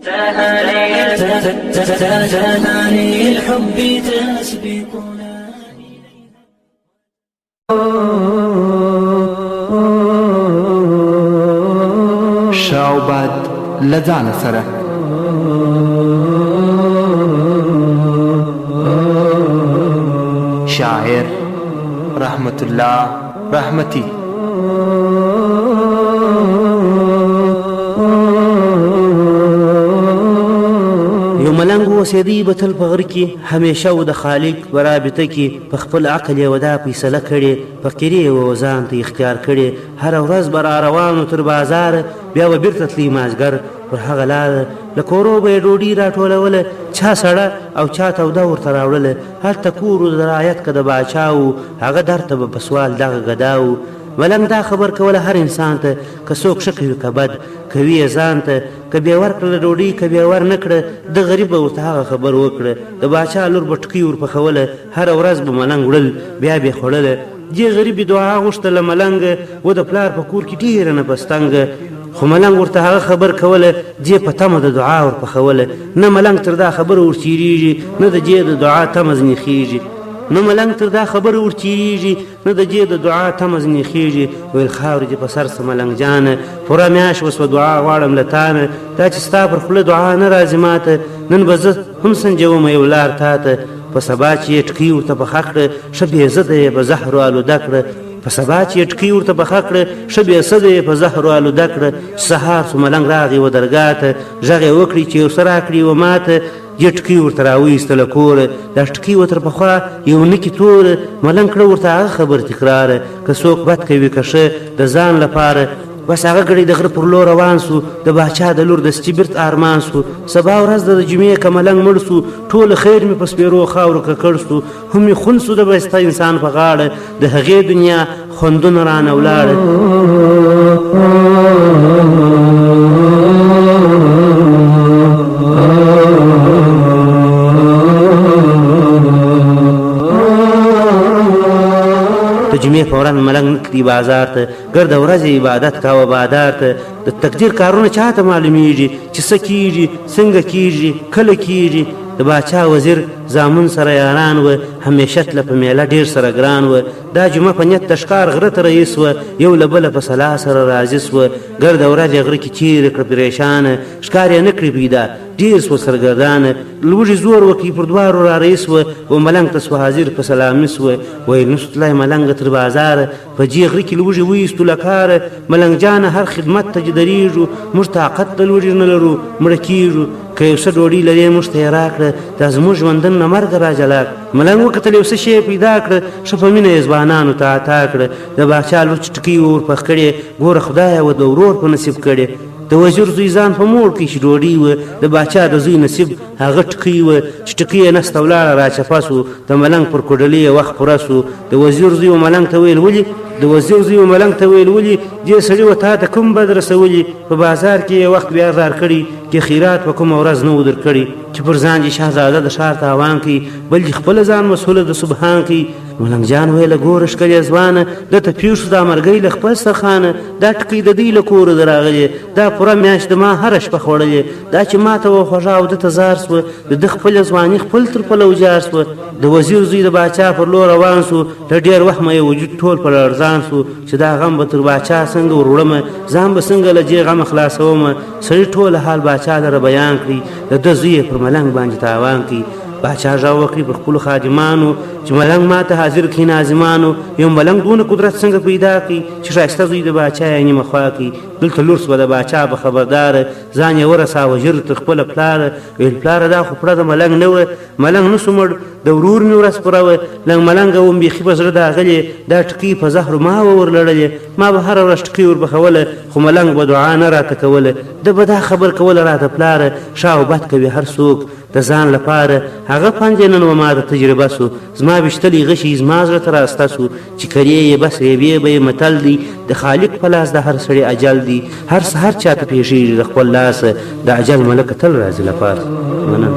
تهاني الحب تسبقنا. شعبات لذان سره شاعر رحمت الله رحمتی. یو ملنګ اوسېدی به تل په غره کې همیشه و د خالق په رابطه کې په خپل عقل یې ودا فیصله کړې فقیرې و ځان ته اختیار کړې هره ورځ به را روان تر بازار بیا به بیرته تلي مازدیګر پر هغه لاره له کورو به یې ډوډۍ راټولوله چا سړه او چا توده ورته راوړله هلته کور و د رعایت که د باچا و هغه درته به په سوال دغه ګدا و. ملنګ دا خبر کوله هر انسان ته که څوک ښه کوي که بد کوي یې ځان ته که بیا ورکړله ډوډۍ که بیا ور نه کړه د غریب به ورته هغه خبر وکړه د باچا لور به ټکۍ ورپخوله هره ورځ به ملنګ وړل بیا به یې خوړله دې غریب دعا غوښتله ملنګ و د پلار په کور کې ډېره نه پستنګه خو ملنګ ورته هغه خبر کوله دې په تمه د دعا ورپخوله نه ملنګ تر دا خبره ورتېرېږي نه د دې د دعا تمه ځنې خېږي نو ملنګ تر دا خبره ورتېرېږي نه د دې د دعا تمه ځنې خېږي ویل خاورې دې په سر څه ملنګ جانه پوره میاشت وسوه دعا غواړم له تانه دا چې ستا پر خوله دعا نه راځي ماته نن به زه هم سنجومه یو لار تا ته په سبا چې یې ټکۍ ورته پخه کړه ښه بېزده یې په زهرو آلوده کړه په سبا چې یې ټکۍ ورته پخه کړه ښه بېسده یې په زهرو آلوده کړه چې سهار سو ملنګ راغی و درګاه ته غږ یې وکړي چې یو څه راکړي و ماته دې ټکۍ ورته راویسته له کوره دا ټکۍ و تر پخوا یو نکي توره ملنګ کړه ورته هغه خبر تکراره که څوک بد کوي که ښه د ځان لپاره بس هغه ګړی د غره پر لور روان سو د باچا د لور د سټي ارمان سو سبا ورځ د جمعې که ملنګ مړ سو ټول خیر مې په سپېرو خاورو ککړ سو هم مې خون سو د بسته انسان په غاړه د هغې دنیا خوندونه رانه ولاړه. د جمعې په ورځ ملنګ نکړي بازار ته ګرده ورځې عبادت کوه بادار ته د تقدیر کارونه چا ته معلومیږي چې څه کیږي څنګه کیږي کله کیږي د باچا وزیر زامن سره یاران و همیشه تله په میله ډېر سره ګران و دا جمعه په نیت د ښکار غره ته رئیس و یو له بله په سلا سره راضي سوه ګرده ورځ یې غره کې تېرې کړه پریشانه ښکار یې نه کړي پیدا ډېر سوه سرګردانه لوږې زور وکړي پر دوارو را رئیس و ملنګ ته سوه حاضر په سلامي سوه ویل نسو تلای ملنګه تر بازاره په دې غره کې لوږې ویستو له کاره ملنګ جانه هر خدمت ته چې درېږو موږ طاقت د لوږې نه لرو مړه کېږو که یو څه ډوډۍ لرې موږ ته یې راکړه دا زموږ ژوندون نه مرګه راجلا کړه. ملنګ وکتل یو څه شی پیدا کړه ښه په مینه یې ځوانانو ته عطا کړه د باچا لور چې ټکۍ ورپخ کړې ګوره خدایه و د ورور په نصیب کړې د وزیر زوی ځان په موړ کې چې ډوډۍ وه د باچا د زوی نصیب هغه ټکۍ وه چې ټکۍ یې نسته ولاړه راچپه سو د ملنګ پر کوډلې یې وخت پوره سو د وزیر زوی و ملنګ ته ویل ولي د وزیر زوی و ملنګ ته ویل ولي دې سړي و تا ته کوم بد رسولي په بازار کې یې وخت بیا زار کړي چې خیرات په کومه ورځ نه و در کړي چې پر ځان دې شهزاده د ښار تاوان کوي بل دې خپله ځان مسؤله د سبحان کوي. ملنګ جان ویله ګوره ښکلې ځوانه دته پېښ شو دا مرګۍ له خپل سرخانه دا ټکۍ د دوی له کوره د راغلې دا پوره میاشت د ما هره شپه خوړلې دا چې ما ته وخوږه او ده ته زار سوه د ده خپله ځواني خپل تر پلو جار سوه د وزیر زوی د باچا پر لور روان سو له ډېر وخمه یې وجود ټول په لړزان سو چې دا غم به تر باچا څنګه ور وړمه ځان به څنګه له دې غمه خلاصومه سړي ټول حال باچا لره بیان کړي د ده زوی یې پر ملنګ باندې تاوان کړي. باچا غږ وکړي پر خپلو خادمانو چې ملنګ ما ته حاضر کړي ناظمانو یو ملنګ دونه قدرت څنګه پیدا کړي چې ښایسته زوی د باچا یې نیمه خوا کړي دلته لور سوه د باچا به خبرداره ځان یې ورساوه ژر تر خپله پلاره ویل پلاره دا خو پړه د ملنګ نه وه ملنګ نه سو مړ د ورور مې ورځ پوره وه لنګ ملنګه وم بیخي په زړه داغلې دا ټکۍ په زهرو ما وه ورلړلې ما به هره ورځ ټکۍ ورپخوله خو ملنګ به دعا نه راته کوله ده به دا خبر کوله راته پلاره شا او بد کوي هر څوک د ځان لپاره هغه پنځه نن و ما د تجربه سو زما ویشتلي غشي زما زړه ته راسته سو چې کرې یې بس ریبې به یې متل دی د خالق په لاس د هر سړي اجل دی هر سهار چاته پېښېږي د خپل لاس د اجل ملکه تل راځي له پاسه مننه.